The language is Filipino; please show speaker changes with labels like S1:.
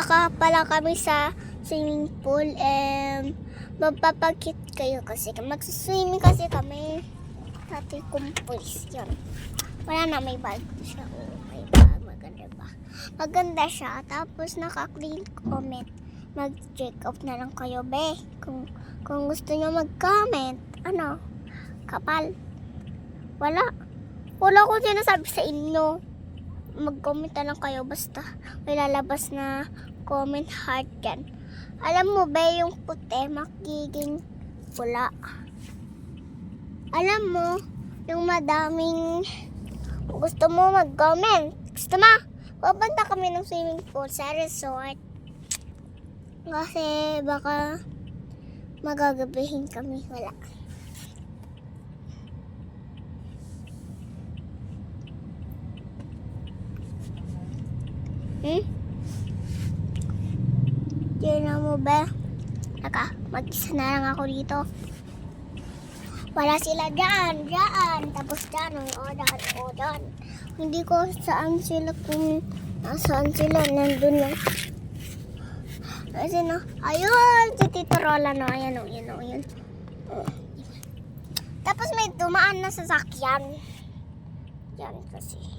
S1: pupunta pala kami sa swimming pool and magpapakit kayo kasi magsiswimming kasi kami. Dati kumpulis yun. Wala na, may bag siya. Oh, may bag. Maganda ba? Maganda siya. Tapos naka-clean comment. Mag-check out na lang kayo, be. Kung gusto nyo mag-comment, ano, kapal. Wala ko sinasabi sa inyo. Mag-comment na lang kayo basta may lalabas na comment heart yan. Alam mo ba yung puti magiging pula? Alam mo yung madaming gusto mo mag-comment. Gusto mo? Pupunta kami ng swimming pool sa resort. Kasi baka magagabihin kami. Wala. Tignan mo ba? Mag-isa na lang ako dito. Wala sila dyan. Tapos dyan. O dyan. Hindi ko saan sila kung nasaan sila. Nandun lang. Kasi na. Ayun! Si Tito Rola na. Ayan. Tapos may dumaan na sasakyan. Yan kasi.